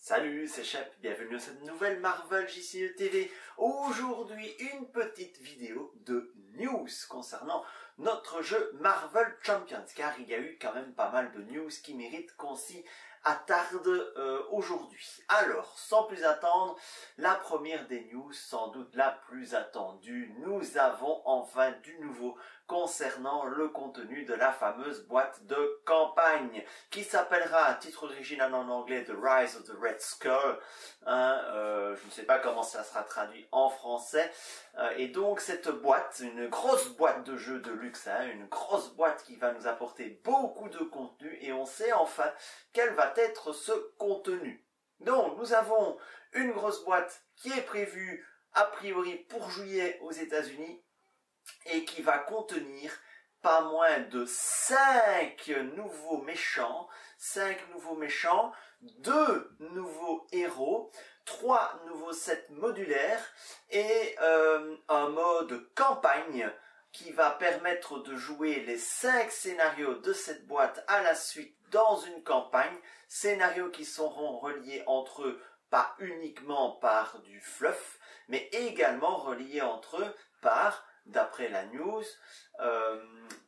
Salut, c'est Shep, bienvenue à cette nouvelle Marvel JCE TV. Aujourd'hui, une petite vidéo de news concernant notre jeu Marvel Champions, car il y a eu quand même pas mal de news qui méritent qu'on s'y attarde aujourd'hui. Alors, sans plus attendre, la première des news, sans doute la plus attendue, nous avons enfin du nouveau concernant le contenu de la fameuse boîte de campagne, qui s'appellera, à titre original en anglais, The Rise of the Red Skull. Je ne sais pas comment ça sera traduit en français. Et donc cette boîte, une grosse boîte de jeux de luxe, une grosse boîte qui va nous apporter beaucoup de contenu, et on sait enfin quel va être ce contenu. Donc nous avons une grosse boîte qui est prévue a priori pour juillet aux États-Unis et qui va contenir pas moins de 5 nouveaux méchants, 2 nouveaux héros, 3 nouveaux sets modulaires et un mode campagne qui va permettre de jouer les 5 scénarios de cette boîte à la suite dans une campagne, scénarios qui seront reliés entre eux pas uniquement par du fluff, mais également reliés entre eux par, d'après la news,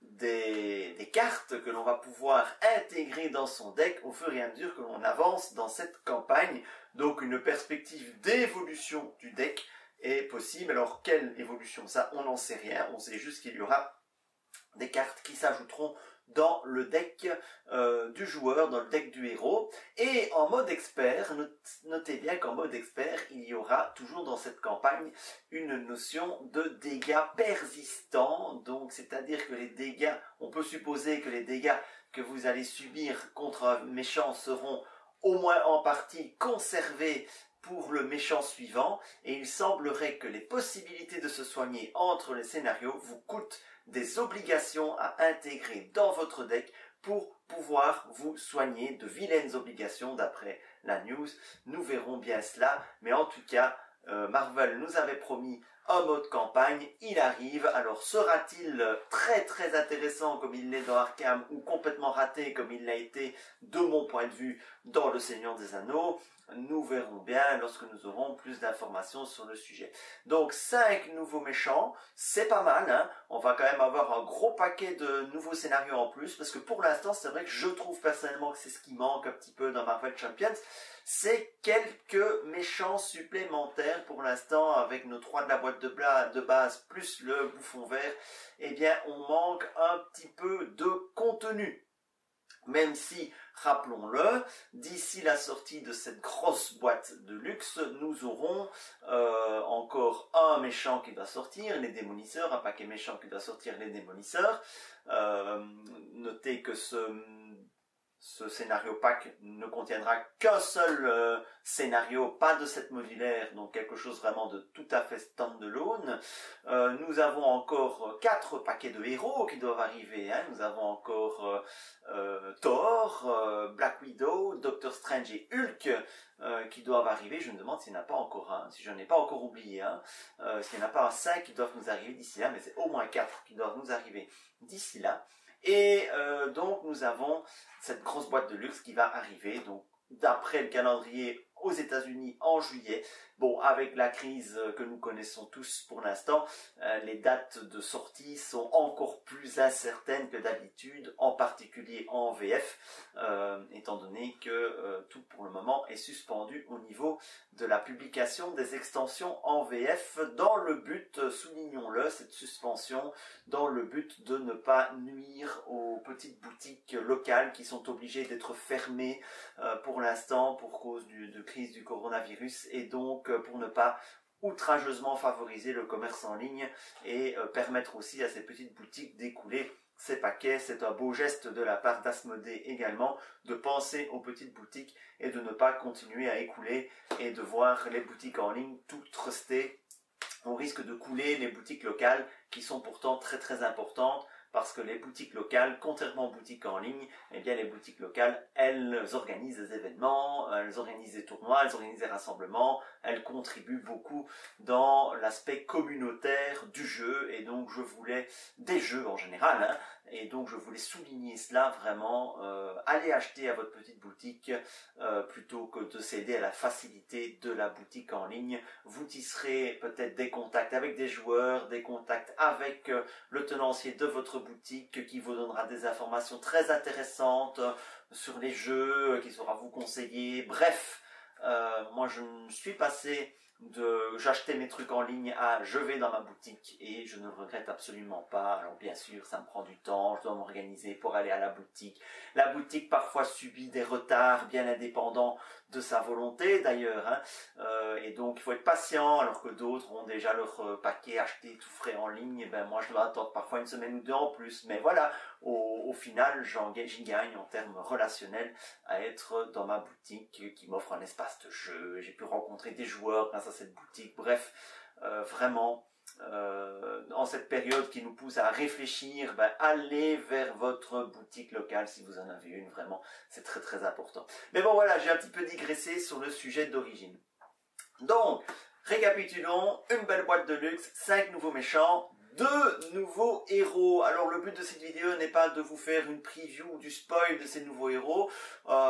des cartes que l'on va pouvoir intégrer dans son deck au fur et à mesure que l'on avance dans cette campagne. Donc une perspective d'évolution du deck est possible. Alors quelle évolution, ça on n'en sait rien, on sait juste qu'il y aura des cartes qui s'ajouteront dans le deck du joueur, dans le deck du héros. Et en mode expert, notez bien qu'en mode expert, il y aura toujours dans cette campagne une notion de dégâts persistants. Donc c'est-à-dire que les dégâts, on peut supposer que les dégâts que vous allez subir contre un méchant seront au moins en partie conservés pour le méchant suivant, et il semblerait que les possibilités de se soigner entre les scénarios vous coûtent des obligations à intégrer dans votre deck pour pouvoir vous soigner, de vilaines obligations d'après la news. Nous verrons bien cela, mais en tout cas, Marvel nous avait promis un mode campagne, il arrive. Alors sera-t-il très intéressant comme il l'est dans Arkham, ou complètement raté comme il l'a été de mon point de vue dans Le Seigneur des Anneaux? Nous verrons bien lorsque nous aurons plus d'informations sur le sujet. Donc 5 nouveaux méchants, c'est pas mal, on va quand même avoir un gros paquet de nouveaux scénarios en plus, parce que pour l'instant c'est vrai que je trouve personnellement que c'est ce qui manque un petit peu dans Marvel Champions, c'est quelques méchants supplémentaires. Pour l'instant, avec nos 3 de la boîte de base plus le bouffon vert, eh bien on manque un petit peu de contenu. Même si, rappelons-le, d'ici la sortie de cette grosse boîte de luxe, nous aurons encore un méchant qui doit sortir, les démolisseurs, un paquet méchant qui doit sortir, les démolisseurs. Notez que ce scénario pack ne contiendra qu'un seul scénario, pas de set modulaire, donc quelque chose vraiment de tout à fait standalone. Nous avons encore 4 paquets de héros qui doivent arriver. Nous avons encore Thor, Black Widow, Doctor Strange et Hulk qui doivent arriver. Je me demande s'il n'y en a pas encore un, si je n'en ai pas encore oublié un, s'il n'y en a pas 5 qui doivent nous arriver d'ici là, mais c'est au moins 4 qui doivent nous arriver d'ici là. Et donc nous avons cette grosse boîte de luxe qui va arriver, donc d'après le calendrier aux États-Unis en juillet. Bon, avec la crise que nous connaissons tous pour l'instant, les dates de sortie sont encore plus incertaines que d'habitude, en particulier en VF, étant donné que tout pour le moment est suspendu au niveau de la publication des extensions en VF, dans le but, soulignons-le, cette suspension, dans le but de ne pas nuire aux petites boutiques locales qui sont obligées d'être fermées pour l'instant pour cause de crise du coronavirus, et donc pour ne pas outrageusement favoriser le commerce en ligne et permettre aussi à ces petites boutiques d'écouler ces paquets. C'est un beau geste de la part d'Asmodée également, de penser aux petites boutiques et de ne pas continuer à écouler et de voir les boutiques en ligne toutes trustées. On risque de couler les boutiques locales qui sont pourtant très importantes, parce que les boutiques locales, contrairement aux boutiques en ligne, eh bien les boutiques locales, elles organisent des événements, elles organisent des tournois, elles organisent des rassemblements, elles contribuent beaucoup dans l'aspect communautaire du jeu, et donc je voulais des jeux en général, Et donc je voulais souligner cela vraiment, allez acheter à votre petite boutique plutôt que de céder à la facilité de la boutique en ligne. Vous tisserez peut-être des contacts avec des joueurs, des contacts avec le tenancier de votre boutique qui vous donnera des informations très intéressantes sur les jeux, qui saura vous conseiller. Bref, moi je me suis passé j'achetais mes trucs en ligne à je vais dans ma boutique et je ne le regrette absolument pas. Alors bien sûr ça me prend du temps, je dois m'organiser pour aller à la boutique. La boutique parfois subit des retards bien indépendants de sa volonté d'ailleurs, hein. Et donc il faut être patient alors que d'autres ont déjà leur paquet acheté tout frais en ligne. Et ben moi je dois attendre parfois une semaine ou deux en plus, mais voilà, au final j'y gagne en termes relationnels à être dans ma boutique qui m'offre un espace de jeu. J'ai pu rencontrer des joueurs grâce à cette boutique. Bref, vraiment, en cette période qui nous pousse à réfléchir, allez vers votre boutique locale si vous en avez une. Vraiment, c'est très très important. Mais bon voilà, j'ai un petit peu digressé sur le sujet d'origine. Donc, récapitulons, une belle boîte de luxe, 5 nouveaux méchants, 2 nouveaux héros. Alors le but de cette vidéo n'est pas de vous faire une preview du spoil de ces nouveaux héros.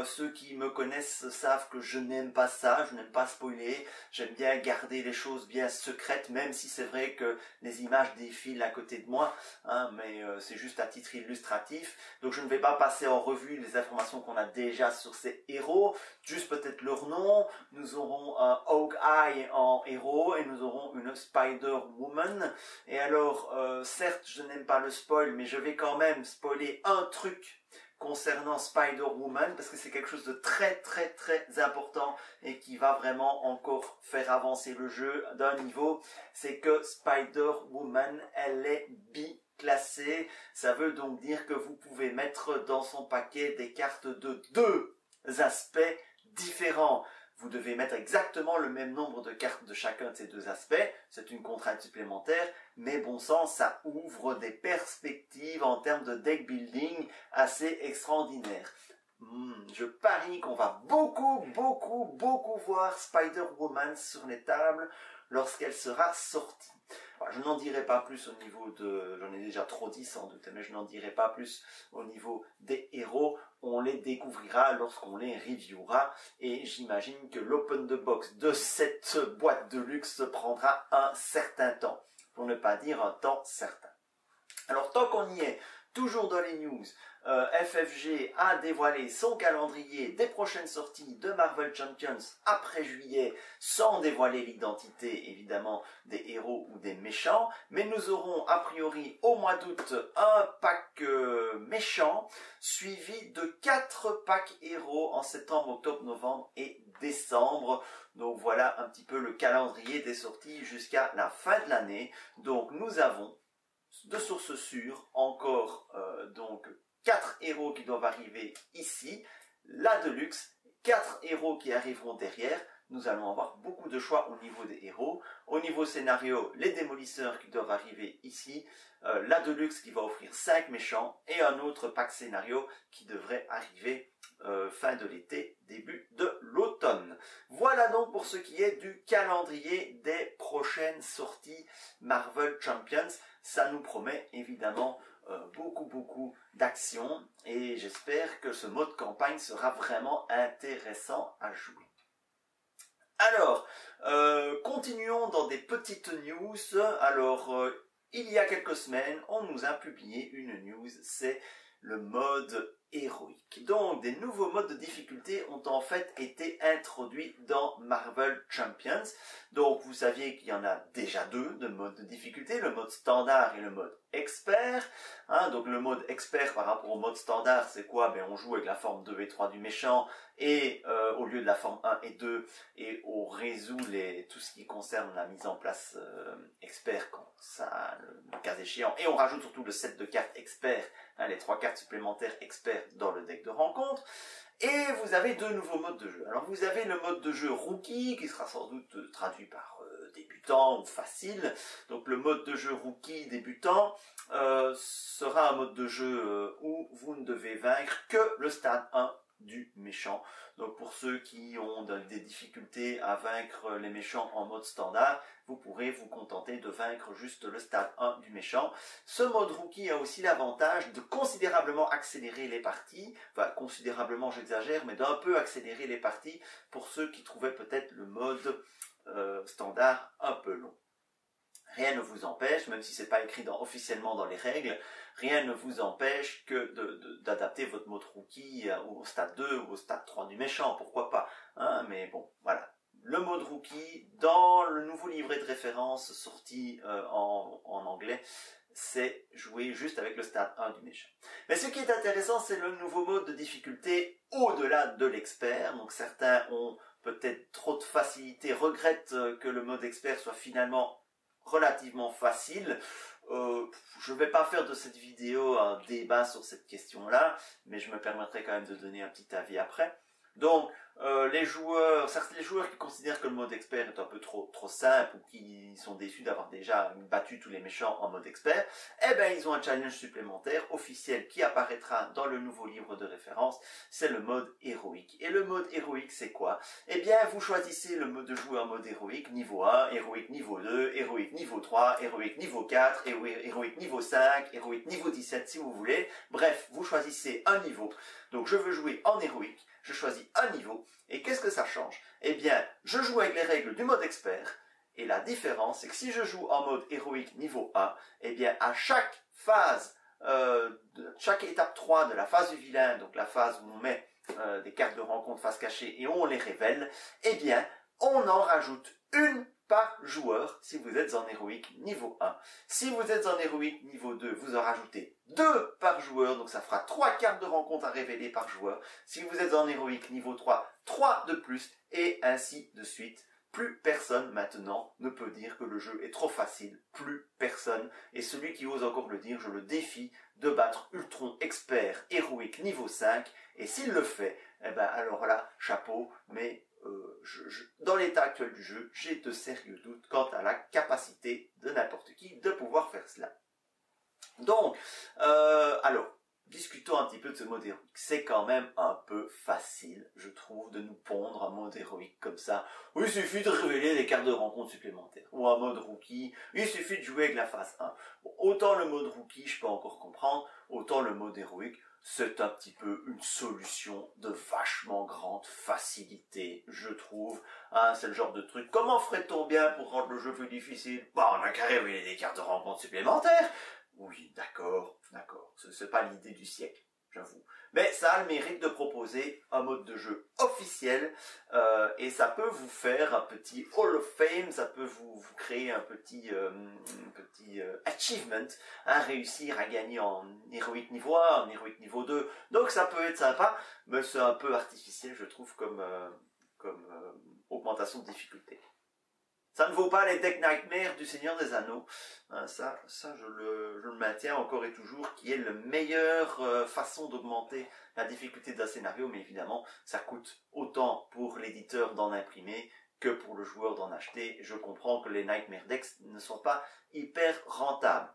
Ceux qui me connaissent savent que je n'aime pas ça, je n'aime pas spoiler. J'aime bien garder les choses bien secrètes, même si c'est vrai que les images défilent à côté de moi, hein, mais c'est juste à titre illustratif. Donc je ne vais pas passer en revue les informations qu'on a déjà sur ces héros, juste peut-être leur nom. Nous aurons un Hawkeye en héros et nous aurons une Spider-Woman. Et alors, certes, je n'aime pas le spoil, mais je vais quand même spoiler un truc concernant Spider-Woman, parce que c'est quelque chose de très très très important et qui va vraiment encore faire avancer le jeu d'un niveau. C'est que Spider-Woman, elle est bi-classée. Ça veut donc dire que vous pouvez mettre dans son paquet des cartes de 2 aspects différents. Vous devez mettre exactement le même nombre de cartes de chacun de ces 2 aspects. C'est une contrainte supplémentaire, mais bon sang, ça ouvre des perspectives en termes de deck building assez extraordinaires. Je parie qu'on va beaucoup voir Spider-Woman sur les tables lorsqu'elle sera sortie. Alors, je n'en dirai pas plus au niveau j'en ai déjà trop dit sans doute, mais je n'en dirai pas plus au niveau des héros. On les découvrira lorsqu'on les reviewera, et j'imagine que l'open the box de cette boîte de luxe prendra un certain temps, pour ne pas dire un temps certain. Alors tant qu'on y est, toujours dans les news, FFG a dévoilé son calendrier des prochaines sorties de Marvel Champions après juillet, sans dévoiler l'identité évidemment des héros ou des méchants, mais nous aurons a priori au mois d'août un pack méchant suivi de 4 packs héros en septembre, octobre, novembre et décembre. Donc voilà un petit peu le calendrier des sorties jusqu'à la fin de l'année. Donc nous avons de sources sûres encore donc 4 héros qui doivent arriver ici, la Deluxe, 4 héros qui arriveront derrière. Nous allons avoir beaucoup de choix au niveau des héros. Au niveau scénario, les démolisseurs qui doivent arriver ici, la Deluxe qui va offrir 5 méchants et un autre pack scénario qui devrait arriver fin de l'été, début de l'automne. Voilà donc pour ce qui est du calendrier des prochaines sorties Marvel Champions. Ça nous promet évidemment beaucoup d'action et j'espère que ce mode campagne sera vraiment intéressant à jouer. Alors, continuons dans des petites news. Alors, il y a quelques semaines, on nous a publié une news, c'est le mode héroïque. Donc, des nouveaux modes de difficulté ont en fait été introduits dans Marvel Champions. Donc, vous saviez qu'il y en a déjà 2 de modes de difficulté, le mode standard et le mode expert. Hein, donc, le mode expert par rapport au mode standard, c'est quoi? On joue avec la forme 2 et 3 du méchant et au lieu de la forme 1 et 2, et on résout tout ce qui concerne la mise en place expert quand ça, le cas échéant. Et on rajoute surtout le set de cartes expert, hein, les 3 cartes supplémentaires experts dans le deck de rencontre. Et vous avez 2 nouveaux modes de jeu. Alors vous avez le mode de jeu rookie, qui sera sans doute traduit par débutant ou facile. Donc le mode de jeu rookie débutant sera un mode de jeu où vous ne devez vaincre que le stade 1 du méchant. Donc pour ceux qui ont des difficultés à vaincre les méchants en mode standard, vous pourrez vous contenter de vaincre juste le stade 1 du méchant. Ce mode rookie a aussi l'avantage de considérablement accélérer les parties, enfin considérablement j'exagère, mais d'un peu accélérer les parties pour ceux qui trouvaient peut-être le mode standard un peu long. Rien ne vous empêche, même si c'est pas écrit officiellement dans les règles, rien ne vous empêche que d'adapter votre mode rookie au stade 2 ou au stade 3 du méchant, pourquoi pas, hein, mais bon, voilà. Le mode rookie, dans le nouveau livret de référence sorti en anglais, c'est jouer juste avec le stade 1 du méchant. Mais ce qui est intéressant, c'est le nouveau mode de difficulté au-delà de l'expert. Donc certains ont peut-être trop de facilité, regrettent que le mode expert soit finalement relativement facile. Je ne vais pas faire de cette vidéo un débat sur cette question-là, mais je me permettrai quand même de donner un petit avis après. Donc, certains joueurs qui considèrent que le mode expert est un peu trop simple ou qui sont déçus d'avoir déjà battu tous les méchants en mode expert, eh ben ils ont un challenge supplémentaire officiel qui apparaîtra dans le nouveau livre de référence, c'est le mode héroïque. Et le mode héroïque, c'est quoi? Eh bien, vous choisissez le mode de jouer en mode héroïque niveau 1, héroïque niveau 2, héroïque niveau 3, héroïque niveau 4, héroïque niveau 5, héroïque niveau 17 si vous voulez. Bref, vous choisissez un niveau. Donc je veux jouer en héroïque, je choisis un niveau, et qu'est-ce que ça change? Eh bien, je joue avec les règles du mode expert, et la différence, c'est que si je joue en mode héroïque niveau 1, eh bien, à chaque phase, chaque étape 3 de la phase du vilain, donc la phase où on met des cartes de rencontre face cachée et on les révèle, eh bien, on en rajoute une par joueur si vous êtes en héroïque niveau 1. Si vous êtes en héroïque niveau 2, vous en rajoutez 2 par joueur, donc ça fera 3 cartes de rencontre à révéler par joueur. Si vous êtes en héroïque niveau 3, 3 de plus, et ainsi de suite. Plus personne maintenant ne peut dire que le jeu est trop facile, plus personne. Et celui qui ose encore le dire, je le défie de battre Ultron Expert héroïque niveau 5, et s'il le fait, eh ben alors là, chapeau, mais dans l'état actuel du jeu, j'ai de sérieux doutes quant à la capacité de n'importe qui de pouvoir faire cela. Donc, alors, discutons un petit peu de ce mode héroïque. C'est quand même un peu facile, je trouve, de nous pondre un mode héroïque comme ça. Oui, il suffit de révéler des cartes de rencontre supplémentaires. Ou un mode rookie, il suffit de jouer avec la phase 1. Bon, autant le mode rookie, je peux encore comprendre, autant le mode héroïque, c'est un petit peu une solution de vachement grande facilité, je trouve. Hein, c'est le genre de truc. Comment ferait-on bien pour rendre le jeu plus difficile? Bah, on a qu'à révéler des cartes de rencontre supplémentaires. Oui, d'accord. C'est pas l'idée du siècle, j'avoue. Mais ça a le mérite de proposer un mode de jeu officiel et ça peut vous faire un petit Hall of Fame, ça peut vous créer un petit achievement, hein, réussir à gagner en héroïque niveau 1, en héroïque niveau 2. Donc ça peut être sympa, mais c'est un peu artificiel, je trouve, comme augmentation de difficulté. Ça ne vaut pas les decks Nightmare du Seigneur des Anneaux. Hein, ça je le maintiens encore et toujours, qui est la meilleure façon d'augmenter la difficulté d'un scénario, mais évidemment, ça coûte autant pour l'éditeur d'en imprimer que pour le joueur d'en acheter. Je comprends que les Nightmare decks ne sont pas hyper rentables.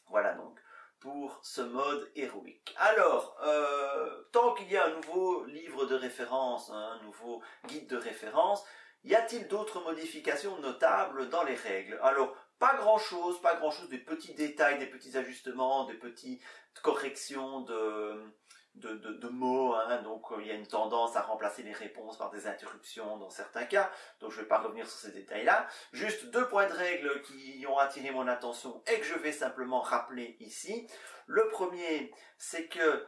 Voilà donc pour ce mode héroïque. Alors, tant qu'il y a un nouveau livre de référence, un nouveau guide de référence, y a-t-il d'autres modifications notables dans les règles? Alors, pas grand-chose, des petits détails, des petits ajustements, des petites corrections de mots, hein. Donc il y a une tendance à remplacer les réponses par des interruptions dans certains cas, donc je ne vais pas revenir sur ces détails-là. Juste 2 points de règle qui ont attiré mon attention et que je vais simplement rappeler ici. Le premier, c'est que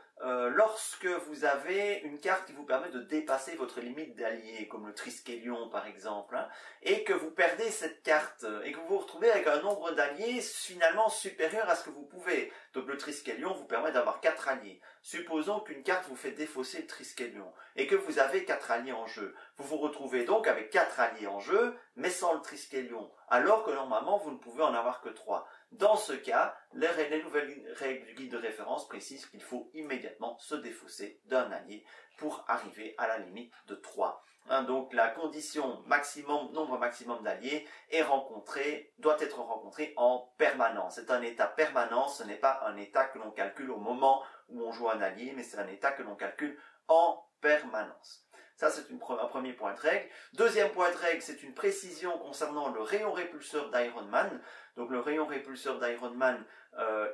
lorsque vous avez une carte qui vous permet de dépasser votre limite d'alliés, comme le Triskelion par exemple, hein, et que vous perdez cette carte, et que vous vous retrouvez avec un nombre d'alliés finalement supérieur à ce que vous pouvez. Donc le Triskelion vous permet d'avoir 4 alliés. Supposons qu'une carte vous fait défausser le Triskelion, et que vous avez 4 alliés en jeu. Vous vous retrouvez donc avec 4 alliés en jeu, mais sans le Triskelion, alors que normalement vous ne pouvez en avoir que 3. Dans ce cas, les nouvelles règles du guide de référence précisent qu'il faut immédiatement se défausser d'un allié pour arriver à la limite de 3. Hein, donc la condition maximum, nombre maximum d'alliés doit être rencontrée en permanence. C'est un état permanent, ce n'est pas un état que l'on calcule au moment où on joue un allié, mais c'est un état que l'on calcule en permanence. Ça, c'est un premier point de règle. Deuxième point de règle, c'est une précision concernant le rayon répulseur d'Iron Man. Donc le rayon répulseur d'Iron Man,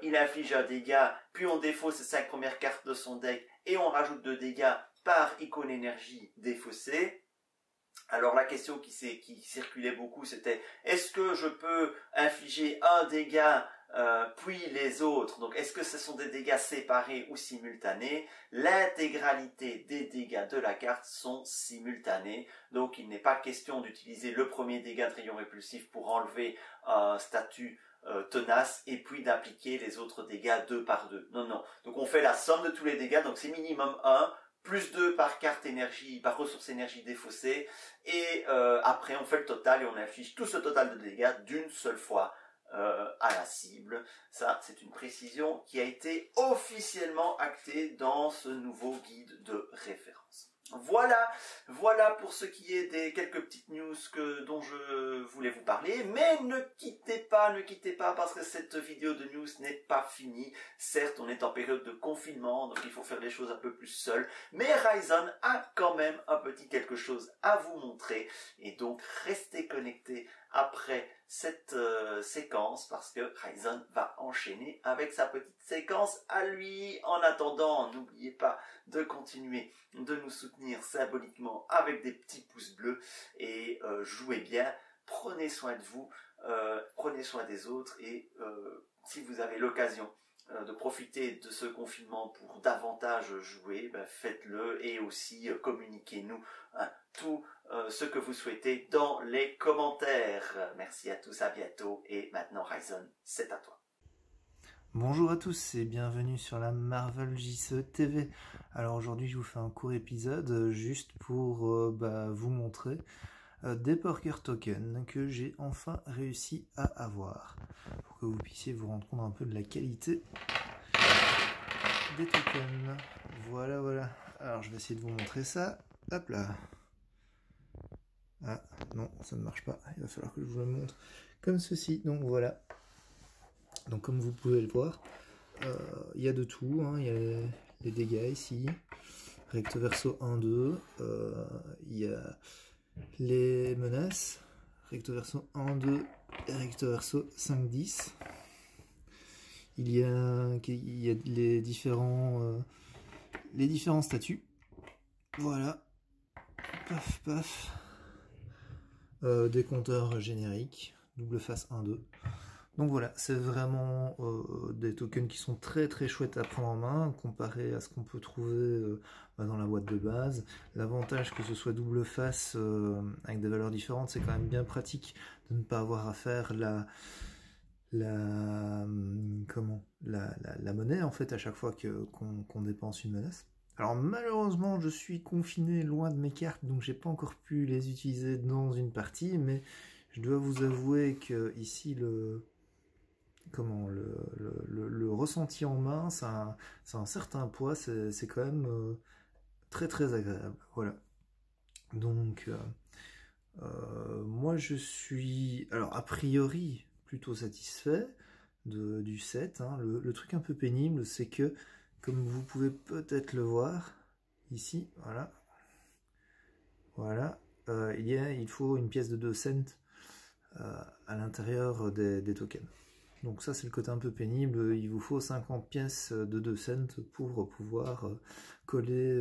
il inflige un dégât, puis on défausse ses 5 premières cartes de son deck, et on rajoute 2 dégâts par icône énergie défaussée. Alors la question qui circulait beaucoup, c'était est-ce que je peux infliger un dégât puis les autres? Donc est-ce que ce sont des dégâts séparés ou simultanés? L'intégralité des dégâts de la carte sont simultanés. Donc il n'est pas question d'utiliser le premier dégât de rayon répulsif pour enlever un statut tenace et puis d'appliquer les autres dégâts 2 par 2. Non, non. Donc on fait la somme de tous les dégâts, donc c'est minimum 1. Plus 2 par carte énergie, par ressource énergie défaussée, et après on fait le total et on inflige tout ce total de dégâts d'une seule fois à la cible. Ça, c'est une précision qui a été officiellement actée dans ce nouveau guide de référence. Voilà pour ce qui est des quelques petites news dont je voulais vous parler, mais ne quittez pas parce que cette vidéo de news n'est pas finie. Certes, on est en période de confinement, donc il faut faire les choses un peu plus seul, mais Ryzen a quand même un petit quelque chose à vous montrer, et donc restez connectés après cette séquence parce que Ryzen va enchaîner avec sa petite séquence à lui. En attendant, n'oubliez pas de continuer de nous soutenir symboliquement avec des petits pouces bleus et jouez bien, prenez soin de vous, prenez soin des autres et si vous avez l'occasion de profiter de ce confinement pour davantage jouer, faites-le et aussi communiquez-nous tout ce que vous souhaitez dans les commentaires. Merci à tous, à bientôt et maintenant Ryzen, c'est à toi. Bonjour à tous et bienvenue sur la Marvel JCE TV. Alors aujourd'hui je vous fais un court épisode juste pour vous montrer des Poker Tokens que j'ai enfin réussi à avoir. Pour que vous puissiez vous rendre compte un peu de la qualité des tokens. Voilà. Alors je vais essayer de vous montrer ça. Hop là. Ah non, ça ne marche pas. Il va falloir que je vous le montre comme ceci. Donc voilà. Donc comme vous pouvez le voir, il y a de tout, hein. Il y a les dégâts ici, recto verso 1, 2, il y a les menaces, recto verso 1, 2 et recto verso 5, 10. Il y a les différents statuts, voilà, paf, des compteurs génériques, double face 1, 2. Donc voilà, c'est vraiment des tokens qui sont très chouettes à prendre en main, comparé à ce qu'on peut trouver dans la boîte de base. L'avantage que ce soit double face avec des valeurs différentes, c'est quand même bien pratique de ne pas avoir à faire la monnaie en fait à chaque fois qu'on dépense une menace. Alors malheureusement, je suis confiné loin de mes cartes, donc j'ai pas encore pu les utiliser dans une partie, mais je dois vous avouer que ici le ressenti en main, ça a un certain poids, c'est quand même très agréable. Voilà. Donc moi je suis alors a priori plutôt satisfait du set, hein. Le truc un peu pénible, c'est que comme vous pouvez peut-être le voir ici, voilà, il faut une pièce de 2 cents à l'intérieur des tokens. Donc ça c'est le côté un peu pénible, il vous faut 50 pièces de 2 cents pour pouvoir coller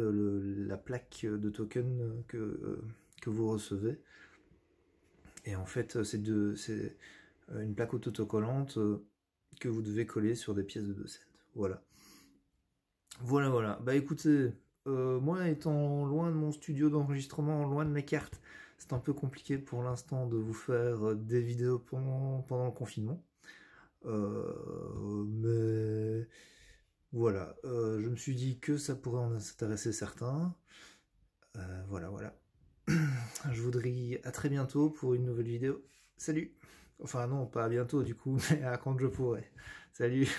la plaque de token que vous recevez. Et en fait c'est une plaque autocollante que vous devez coller sur des pièces de 2 cents. Voilà. Bah écoutez, moi étant loin de mon studio d'enregistrement, loin de mes cartes, c'est un peu compliqué pour l'instant de vous faire des vidéos pendant le confinement. Mais voilà, je me suis dit que ça pourrait en intéresser certains. Voilà. Je vous dis à très bientôt pour une nouvelle vidéo. Salut! Enfin non, pas à bientôt du coup, mais à quand je pourrai. Salut!